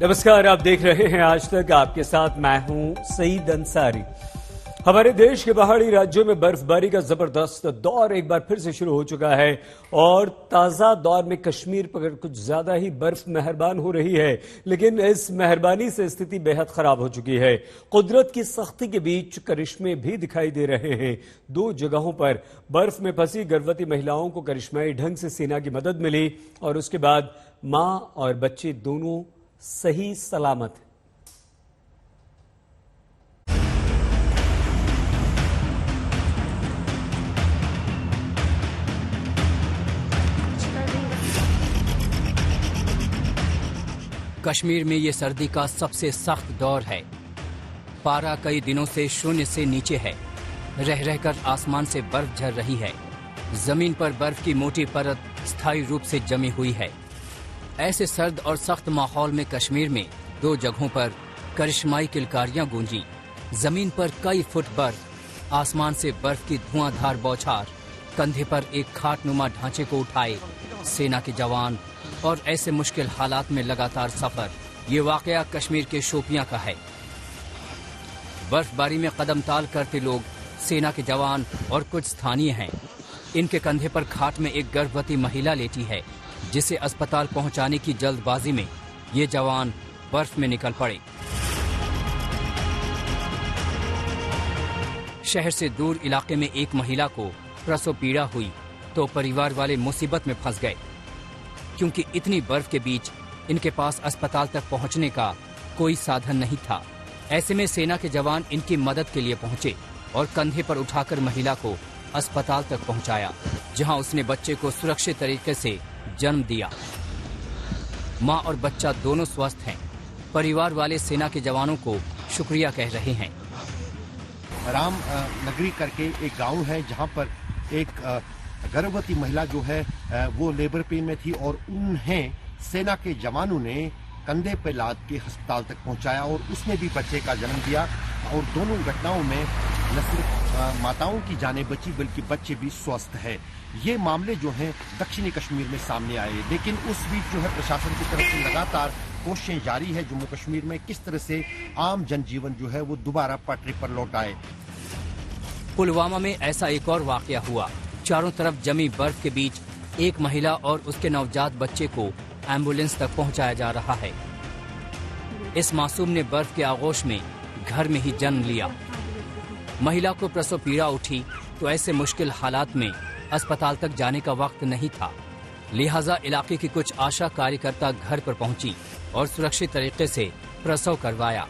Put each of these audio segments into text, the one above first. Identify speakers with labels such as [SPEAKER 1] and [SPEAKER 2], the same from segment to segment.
[SPEAKER 1] नमस्कार, आप देख रहे हैं आज तक। आपके साथ मैं हूं सईद अंसारी। हमारे देश के पहाड़ी राज्यों में बर्फबारी का जबरदस्त दौर एक बार फिर से शुरू हो चुका है और ताजा दौर में कश्मीर पर कुछ ज्यादा ही बर्फ मेहरबान हो रही है। लेकिन इस मेहरबानी से स्थिति बेहद खराब हो चुकी है। कुदरत की सख्ती के बीच करिश्मे भी दिखाई दे रहे हैं। 2 जगहों पर बर्फ में फंसी गर्भवती महिलाओं को करिश्माई ढंग से सेना की मदद मिली और उसके बाद मां और बच्चे दोनों सही सलामत है।
[SPEAKER 2] कश्मीर में ये सर्दी का सबसे सख्त दौर है। पारा कई दिनों से 0 से नीचे है। रह रहकर आसमान से बर्फ झर रही है। जमीन पर बर्फ की मोटी परत स्थायी रूप से जमी हुई है। ऐसे सर्द और सख्त माहौल में कश्मीर में 2 जगहों पर करिश्माई किलकारियां गूंजी। जमीन पर कई फुट बर्फ, आसमान से बर्फ की धुआंधार बौछार, कंधे पर एक खाटनुमा ढांचे को उठाए सेना के जवान और ऐसे मुश्किल हालात में लगातार सफर। ये वाकया कश्मीर के शोपियां का है। बर्फबारी में कदम ताल करते लोग सेना के जवान और कुछ स्थानीय हैं। इनके कंधे पर खाट में एक गर्भवती महिला लेटी है, जिसे अस्पताल पहुंचाने की जल्दबाजी में ये जवान बर्फ में निकल पड़े। शहर से दूर इलाके में एक महिला को प्रसव पीड़ा हुई तो परिवार वाले मुसीबत में फंस गए, क्योंकि इतनी बर्फ के बीच इनके पास अस्पताल तक पहुंचने का कोई साधन नहीं था। ऐसे में सेना के जवान इनकी मदद के लिए पहुंचे और कंधे पर उठाकर महिला को अस्पताल तक पहुंचाया, जहां उसने बच्चे को सुरक्षित तरीके से जन्म दिया। मां और बच्चा दोनों स्वस्थ हैं। परिवार वाले सेना के जवानों को शुक्रिया कह रहे हैं।
[SPEAKER 3] राम नगरी करके एक गांव है, जहां पर एक गर्भवती महिला जो है वो लेबर पेन में थी और उन्हें सेना के जवानों ने कंधे पे लाद के अस्पताल तक पहुंचाया और उसने भी बच्चे का जन्म दिया। और दोनों घटनाओं में न सिर्फ माताओं की जानें बची बल्कि बच्चे भी स्वस्थ है। ये मामले जो हैं दक्षिणी कश्मीर में सामने आए, लेकिन उस बीच जो है प्रशासन की तरफ से लगातार कोशिशें जारी है जम्मू कश्मीर में किस तरह से आम जनजीवन जो है वो दोबारा पटरी पर लौट आए।
[SPEAKER 2] पुलवामा में ऐसा एक और वाकया हुआ। चारों तरफ जमी बर्फ के बीच एक महिला और उसके नवजात बच्चे को एम्बुलेंस तक पहुंचाया जा रहा है। इस मासूम ने बर्फ के आगोश में घर में ही जन्म लिया। महिला को प्रसव पीड़ा उठी तो ऐसे मुश्किल हालात में अस्पताल तक जाने का वक्त नहीं था। लिहाजा इलाके की कुछ आशा कार्यकर्ता घर पर पहुंची और सुरक्षित तरीके से प्रसव करवाया।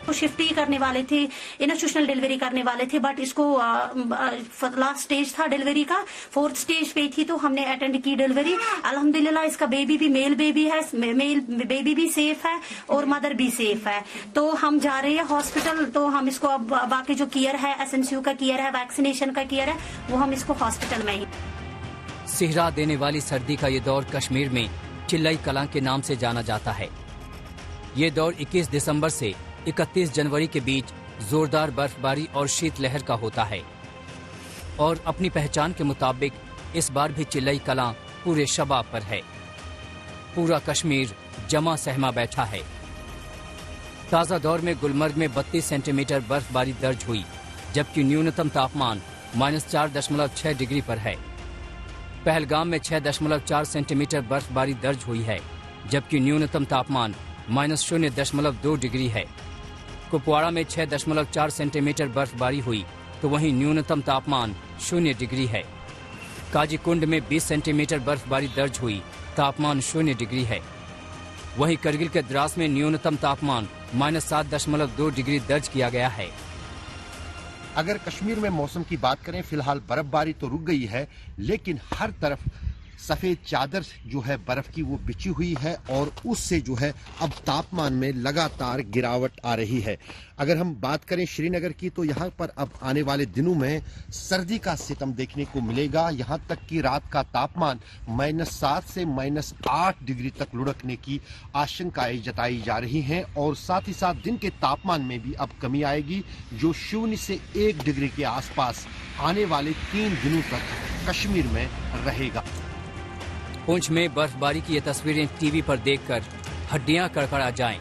[SPEAKER 4] वो शिफ्ट ही करने वाले थे, इंस्टीट्यूशनल डिलीवरी करने वाले थे, बट इसको लास्ट स्टेज था डिलीवरी का, 4th स्टेज पे थी, तो हमने अटेंड की डिलीवरी। अल्हम्दुलिल्लाह इसका बेबी भी मेल बेबी है, मेल बेबी भी सेफ है और मदर भी सेफ है। तो हम जा रहे हैं हॉस्पिटल, तो हम इसको अब बाकी जो केयर है, SNCU का केयर है, वैक्सीनेशन का केयर है, वो हम इसको हॉस्पिटल में ही।
[SPEAKER 2] सिहरा देने वाली सर्दी का ये दौर कश्मीर में चिल्लई कलां के नाम से जाना जाता है। ये दौर 21 दिसंबर से 31 जनवरी के बीच जोरदार बर्फबारी और शीतलहर का होता है। और अपनी पहचान के मुताबिक इस बार भी चिल्लई कलां पूरे शबाब पर है। पूरा कश्मीर जमा सहमा बैठा है। ताजा दौर में गुलमर्ग में 32 सेंटीमीटर बर्फबारी दर्ज हुई, जबकि न्यूनतम तापमान -4.6 डिग्री पर है। पहलगाम में 6.4 सेंटीमीटर बर्फबारी दर्ज हुई है, जबकि न्यूनतम तापमान -0.2 डिग्री है। कुपवाड़ा में 6.4 सेंटीमीटर बर्फबारी हुई तो वहीं न्यूनतम तापमान 0 डिग्री है। काजीकुंड में 20 सेंटीमीटर बर्फबारी दर्ज हुई, तापमान 0 डिग्री है। वहीं करगिल के द्रास में न्यूनतम तापमान -7.2 डिग्री दर्ज किया गया है।
[SPEAKER 3] अगर कश्मीर में मौसम की बात करें, फिलहाल बर्फबारी तो रुक गई है, लेकिन हर तरफ सफेद चादर जो है बर्फ की वो बिछी हुई है और उससे जो है अब तापमान में लगातार गिरावट आ रही है। अगर हम बात करें श्रीनगर की, तो यहाँ पर अब आने वाले दिनों में सर्दी का सितम देखने को मिलेगा। यहाँ तक कि रात का तापमान -7 से -8 डिग्री तक लुढ़कने की आशंकाएं जताई जा रही हैं और साथ ही साथ दिन के तापमान में भी अब कमी आएगी, जो 0 से 1 डिग्री के आसपास आने वाले 3 दिनों तक कश्मीर में रहेगा।
[SPEAKER 2] पुंछ में बर्फबारी की ये तस्वीरें टीवी पर देखकर हड्डियां कड़कड़ा जाएं।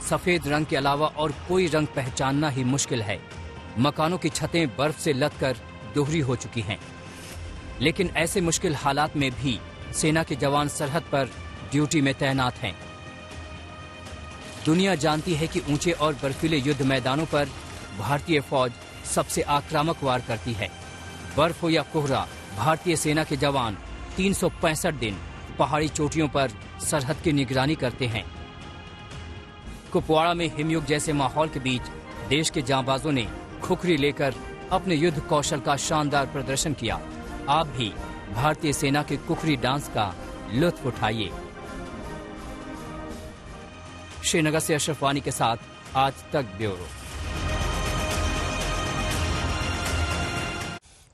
[SPEAKER 2] सफेद रंग के अलावा और कोई रंग पहचानना ही मुश्किल है। मकानों की छतें बर्फ से लदकर दोहरी हो चुकी हैं। लेकिन ऐसे मुश्किल हालात में भी सेना के जवान सरहद पर ड्यूटी में तैनात हैं। दुनिया जानती है कि ऊंचे और बर्फीले युद्ध मैदानों पर भारतीय फौज सबसे आक्रामक वार करती है। बर्फ हो या कोहरा, भारतीय सेना के जवान 365 दिन पहाड़ी चोटियों पर सरहद की निगरानी करते हैं। कुपवाड़ा में हिमयुग जैसे माहौल के बीच देश के जांबाजों ने खुखरी लेकर अपने युद्ध कौशल का शानदार प्रदर्शन किया। आप भी भारतीय सेना के कुखरी डांस का लुत्फ उठाइए। श्रीनगर से अशरफ वानी के साथ आज तक ब्यूरो।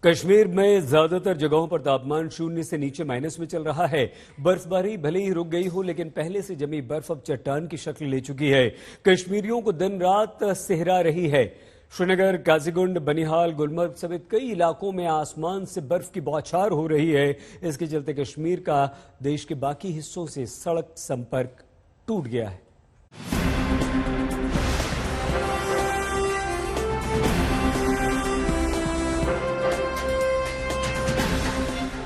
[SPEAKER 1] कश्मीर में ज्यादातर जगहों पर तापमान 0 से नीचे माइनस में चल रहा है। बर्फबारी भले ही रुक गई हो, लेकिन पहले से जमी बर्फ अब चट्टान की शक्ल ले चुकी है। कश्मीरियों को दिन रात सिहरा रही है। श्रीनगर, काजीगुंड, बनिहाल, गुलमर्ग समेत कई इलाकों में आसमान से बर्फ की बौछार हो रही है। इसके चलते कश्मीर का देश के बाकी हिस्सों से सड़क संपर्क टूट गया है।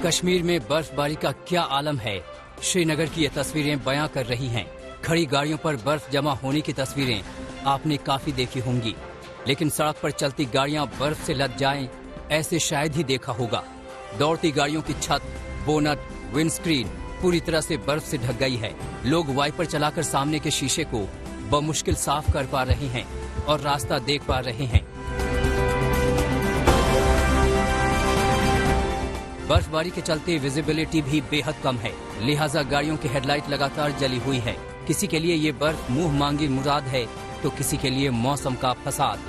[SPEAKER 2] कश्मीर में बर्फबारी का क्या आलम है, श्रीनगर की ये तस्वीरें बयां कर रही हैं। खड़ी गाड़ियों पर बर्फ जमा होने की तस्वीरें आपने काफी देखी होंगी, लेकिन सड़क पर चलती गाड़ियां बर्फ से लद जाएं, ऐसे शायद ही देखा होगा। दौड़ती गाड़ियों की छत, बोनट, विंडस्क्रीन पूरी तरह से बर्फ से ढक गई है। लोग वाइपर चलाकर सामने के शीशे को बमुश्किल साफ कर पा रहे हैं और रास्ता देख पा रहे हैं। बर्फबारी के चलते विजिबिलिटी भी बेहद कम है, लिहाजा गाड़ियों की हेडलाइट लगातार जली हुई है। किसी के लिए ये बर्फ मुंह मांगी मुराद है, तो किसी के लिए मौसम का फसाद।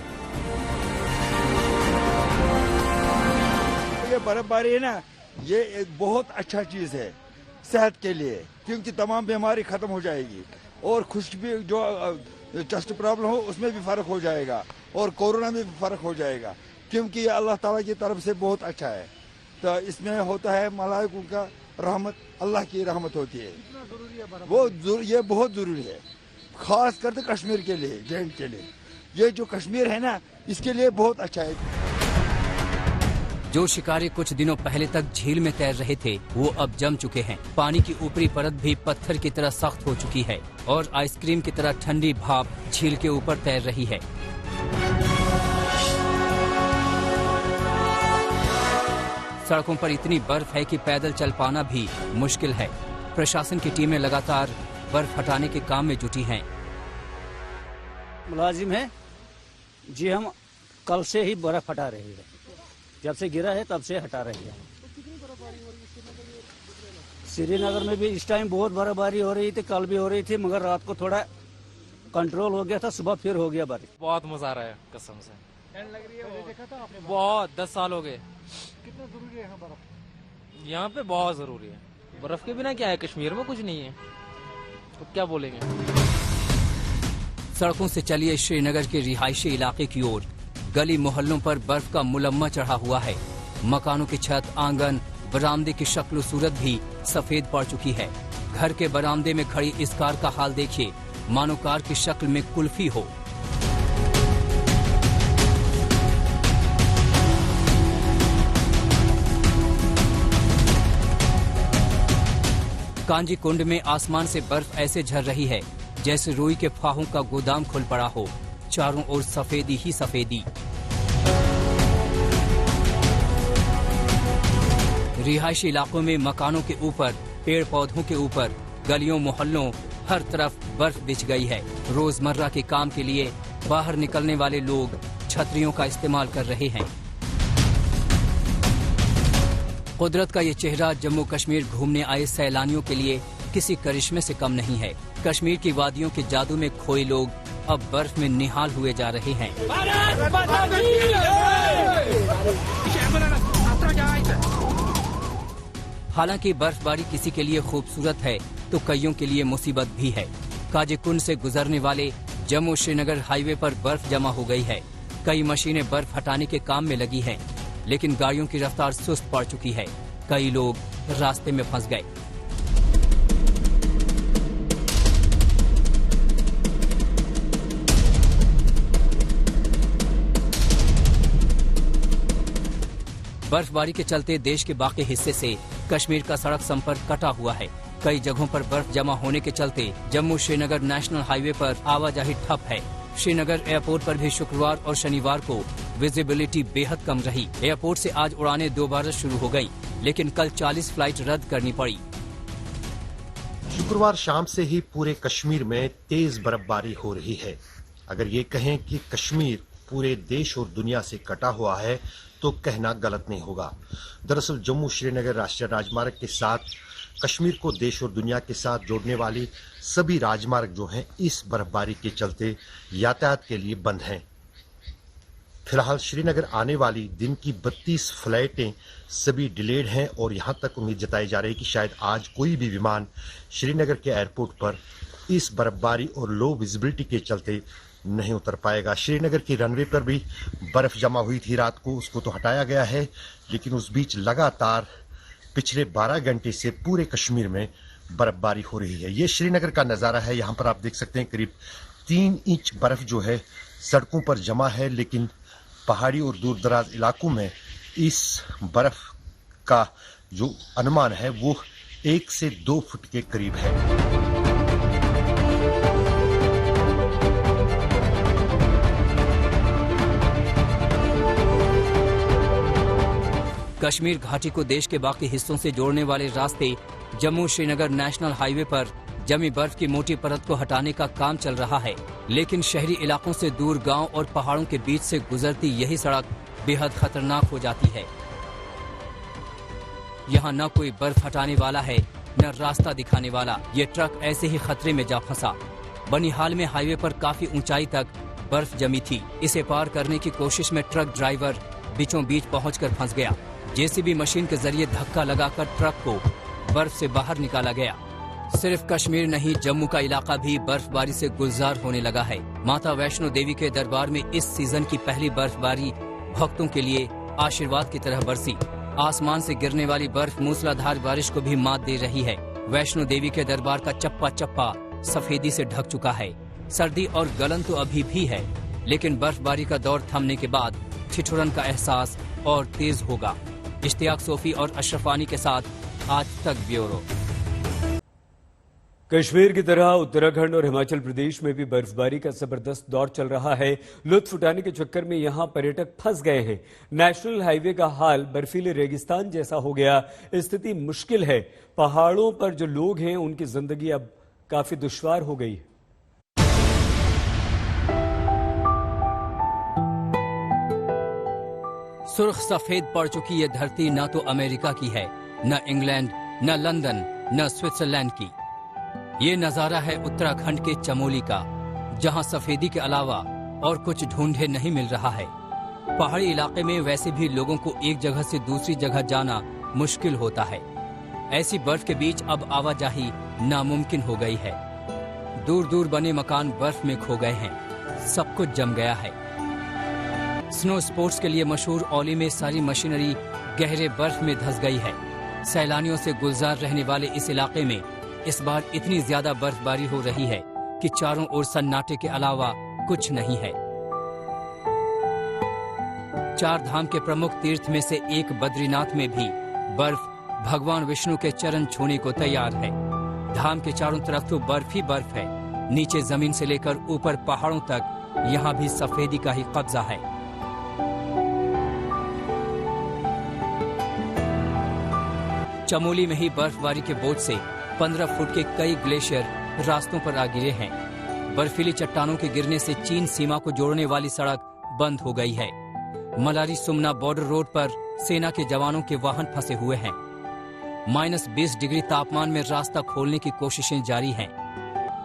[SPEAKER 5] ये बर्फबारी है ना, ये एक बहुत अच्छा चीज है सेहत के लिए, क्योंकि तमाम बीमारी खत्म हो जाएगी और खुश्की जो चेस्ट प्रॉब्लम हो उसमें भी फर्क हो जाएगा और कोरोना में भी फर्क हो जाएगा, क्योंकि ये अल्लाह ताला की तरफ से बहुत अच्छा है। तो इसमें होता है मलाइकों का रहमत, अल्लाह की रहमत होती है। ये बहुत जरूरी है, खास कर तो कश्मीर के लिए, जैन के लिए। ये जो कश्मीर है ना, इसके लिए बहुत अच्छा है।
[SPEAKER 2] जो शिकारी कुछ दिनों पहले तक झील में तैर रहे थे, वो अब जम चुके हैं। पानी की ऊपरी परत भी पत्थर की तरह सख्त हो चुकी है और आइसक्रीम की तरह ठंडी भाप झील के ऊपर तैर रही है। सड़कों पर इतनी बर्फ है कि पैदल चल पाना भी मुश्किल है। प्रशासन की टीमें लगातार बर्फ हटाने के काम में जुटी हैं।
[SPEAKER 6] मुलाजिम है जी, हम कल से ही बर्फ हटा रहे हैं। जब से गिरा है तब से हटा रहे हैं। श्रीनगर में भी इस टाइम बहुत बर्फबारी हो रही थी, कल भी हो रही थी, मगर रात को थोड़ा कंट्रोल हो गया था, सुबह फिर हो गया बारिश।
[SPEAKER 7] बहुत मजा आ रहा है कसम से। बहुत 10 साल हो गए।
[SPEAKER 8] कितना जरूरी है बर्फ?
[SPEAKER 7] यहाँ पे बहुत जरूरी है। बर्फ के बिना क्या है, कश्मीर में कुछ नहीं है, तो क्या बोलेंगे।
[SPEAKER 2] सड़कों से चलिए श्रीनगर के रिहायशी इलाके की ओर। गली मोहल्लों पर बर्फ का मुलम्मा चढ़ा हुआ है। मकानों की छत, आंगन, बरामदे की शक्ल सूरत भी सफेद पड़ चुकी है। घर के बरामदे में खड़ी इस कार का हाल देखिए, मानो कार की शक्ल में कुल्फी हो। कांजी कुंड में आसमान से बर्फ ऐसे झर रही है जैसे रुई के फाहों का गोदाम खुल पड़ा हो। चारों ओर सफेदी ही सफेदी। रिहायशी इलाकों में मकानों के ऊपर, पेड़ पौधों के ऊपर, गलियों मोहल्लों हर तरफ बर्फ बिछ गई है। रोजमर्रा के काम के लिए बाहर निकलने वाले लोग छतरियों का इस्तेमाल कर रहे हैं। कुदरत का ये चेहरा जम्मू कश्मीर घूमने आए सैलानियों के लिए किसी करिश्मे से कम नहीं है। कश्मीर की वादियों के जादू में खोए लोग अब बर्फ में निहाल हुए जा रहे हैं। हालांकि बर्फबारी किसी के लिए खूबसूरत है तो कईयों के लिए मुसीबत भी है। काजीकुंड से गुजरने वाले जम्मू श्रीनगर हाईवे पर बर्फ जमा हो गई है। कई मशीनें बर्फ हटाने के काम में लगी हैं, लेकिन गाड़ियों की रफ्तार सुस्त पड़ चुकी है। कई लोग रास्ते में फंस गए। बर्फबारी के चलते देश के बाकी हिस्से से कश्मीर का सड़क संपर्क कटा हुआ है। कई जगहों पर बर्फ जमा होने के चलते जम्मू श्रीनगर नेशनल हाईवे पर आवाजाही ठप है। श्रीनगर एयरपोर्ट पर भी शुक्रवार और शनिवार को विजिबिलिटी बेहद कम रही। एयरपोर्ट से आज उड़ानें दोबारा शुरू हो गयी, लेकिन कल 40 फ्लाइट रद्द करनी पड़ी।
[SPEAKER 3] शुक्रवार शाम से ही पूरे कश्मीर में तेज बर्फबारी हो रही है। अगर ये कहें कि कश्मीर पूरे देश और दुनिया से कटा हुआ है तो कहना गलत नहीं होगा। दरअसल जम्मू श्रीनगर राष्ट्रीय राजमार्ग के साथ कश्मीर को देश और दुनिया के साथ जोड़ने वाली सभी राजमार्ग जो हैं इस बर्फबारी के चलते यातायात के लिए बंद हैं। फिलहाल श्रीनगर आने वाली दिन की 32 फ्लाइटें सभी डिलेड हैं और यहां तक उम्मीद जताई जा रही है कि शायद आज कोई भी विमान श्रीनगर के एयरपोर्ट पर इस बर्फबारी और लो विजिबिलिटी के चलते नहीं उतर पाएगा। श्रीनगर की रनवे पर भी बर्फ जमा हुई थी रात को, उसको तो हटाया गया है, लेकिन उस बीच लगातार पिछले 12 घंटे से पूरे कश्मीर में बर्फबारी हो रही है। ये श्रीनगर का नज़ारा है। यहाँ पर आप देख सकते हैं करीब 3 इंच बर्फ जो है सड़कों पर जमा है, लेकिन पहाड़ी और दूर दराज इलाकों में इस बर्फ का जो अनुमान है वो 1 से 2 फुट के करीब है।
[SPEAKER 2] कश्मीर घाटी को देश के बाकी हिस्सों से जोड़ने वाले रास्ते जम्मू श्रीनगर नेशनल हाईवे पर जमी बर्फ की मोटी परत को हटाने का काम चल रहा है, लेकिन शहरी इलाकों से दूर गांव और पहाड़ों के बीच से गुजरती यही सड़क बेहद खतरनाक हो जाती है। यहाँ न कोई बर्फ हटाने वाला है, न रास्ता दिखाने वाला। ये ट्रक ऐसे ही खतरे में जा फंसा। बनिहाल में हाईवे पर काफी ऊंचाई तक बर्फ जमी थी। इसे पार करने की कोशिश में ट्रक ड्राइवर बीचों बीच पहुंचकर फंस गया। जेसीबी मशीन के जरिए धक्का लगाकर ट्रक को बर्फ से बाहर निकाला गया। सिर्फ कश्मीर नहीं, जम्मू का इलाका भी बर्फबारी से गुलजार होने लगा है। माता वैष्णो देवी के दरबार में इस सीजन की पहली बर्फबारी भक्तों के लिए आशीर्वाद की तरह बरसी। आसमान से गिरने वाली बर्फ मूसलाधार बारिश को भी मात दे रही है। वैष्णो देवी के दरबार का चप्पा चप्पा सफेदी से ढक चुका है। सर्दी और गलन तो अभी भी है, लेकिन बर्फबारी का दौर थमने के बाद ठिठुरन का एहसास और तेज होगा। इश्तियाक सोफी और अशरफानी के साथ आज तक ब्यूरो।
[SPEAKER 1] कश्मीर की तरह उत्तराखंड और हिमाचल प्रदेश में भी बर्फबारी का जबरदस्त दौर चल रहा है। लुत्फ उठाने के चक्कर में यहां पर्यटक फंस गए हैं। नेशनल हाईवे का हाल बर्फीले रेगिस्तान जैसा हो गया। स्थिति मुश्किल है। पहाड़ों पर जो लोग हैं उनकी जिंदगी अब काफी दुश्वार हो गई है।
[SPEAKER 2] सुर्ख सफेद पड़ चुकी ये धरती न तो अमेरिका की है, न इंग्लैंड, न लंदन, न स्विट्जरलैंड की। ये नजारा है उत्तराखंड के चमोली का, जहां सफेदी के अलावा और कुछ ढूंढे नहीं मिल रहा है। पहाड़ी इलाके में वैसे भी लोगों को एक जगह से दूसरी जगह जाना मुश्किल होता है। ऐसी बर्फ के बीच अब आवाजाही नामुमकिन हो गई है। दूर दूर बने मकान बर्फ में खो गए हैं। सब कुछ जम गया है। स्नो स्पोर्ट्स के लिए मशहूर औली में सारी मशीनरी गहरे बर्फ में धंस गई है। सैलानियों से गुलजार रहने वाले इस इलाके में इस बार इतनी ज्यादा बर्फबारी हो रही है कि चारों ओर सन्नाटे के अलावा कुछ नहीं है। 4 धाम के प्रमुख तीर्थ में से एक बद्रीनाथ में भी बर्फ भगवान विष्णु के चरण छूने को तैयार है। धाम के चारों तरफ तो बर्फ ही बर्फ है। नीचे जमीन से लेकर ऊपर पहाड़ों तक यहाँ भी सफेदी का ही कब्जा है। चमोली में ही बर्फबारी के बोझ से 15 फुट के कई ग्लेशियर रास्तों पर आ गिरे हैं। बर्फीली चट्टानों के गिरने से चीन सीमा को जोड़ने वाली सड़क बंद हो गई है। मलारी सुमना बॉर्डर रोड पर सेना के जवानों के वाहन फंसे हुए हैं। -20 डिग्री तापमान में रास्ता खोलने की कोशिशें जारी हैं।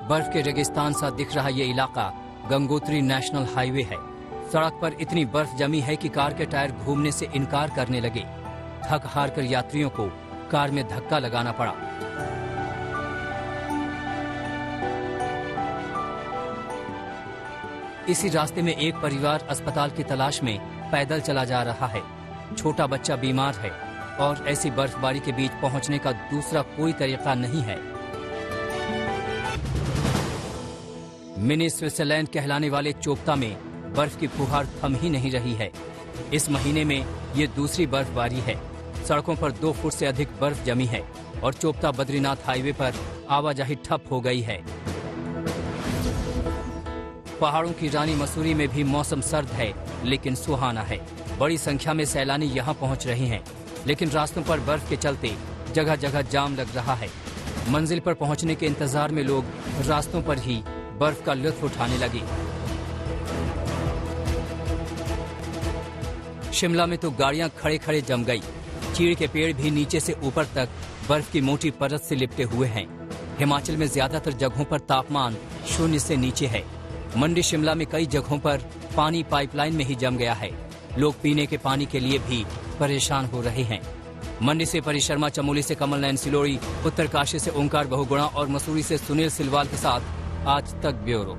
[SPEAKER 2] बर्फ के रेगिस्तान सा दिख रहा ये इलाका गंगोत्री नेशनल हाईवे है। सड़क पर इतनी बर्फ जमी है कि कार के टायर घूमने से इनकार करने लगे। थक हार कर यात्रियों को कार में धक्का लगाना पड़ा। इसी रास्ते में एक परिवार अस्पताल की तलाश में पैदल चला जा रहा है। छोटा बच्चा बीमार है और ऐसी बर्फबारी के बीच पहुंचने का दूसरा कोई तरीका नहीं है। मिनी स्विट्जरलैंड कहलाने वाले चोपता में बर्फ की फुहार थम ही नहीं रही है। इस महीने में ये दूसरी बर्फबारी है। सड़कों पर 2 फुट से अधिक बर्फ जमी है और चोपता बद्रीनाथ हाईवे पर आवाजाही ठप हो गई है। पहाड़ों की रानी मसूरी में भी मौसम सर्द है लेकिन सुहाना है। बड़ी संख्या में सैलानी यहाँ पहुँच रहे हैं, लेकिन रास्तों पर बर्फ के चलते जगह जगह जाम लग रहा है। मंजिल पर पहुँचने के इंतजार में लोग रास्तों पर ही बर्फ का लुत्फ उठाने लगे। शिमला में तो गाड़ियां खड़े खड़े जम गई। चीड़ के पेड़ भी नीचे से ऊपर तक बर्फ की मोटी परत से लिपटे हुए हैं। हिमाचल में ज्यादातर जगहों पर तापमान 0 से नीचे है। मंडी शिमला में कई जगहों पर पानी पाइपलाइन में ही जम गया है। लोग पीने के पानी के लिए भी परेशान हो रहे हैं। मंडी से परी शर्मा, चमोली से कमल नयन सिलोड़ी, उत्तरकाशी से ओंकार बहुगुणा और मसूरी से सुनील सिलवाल के साथ आज तक ब्यूरो।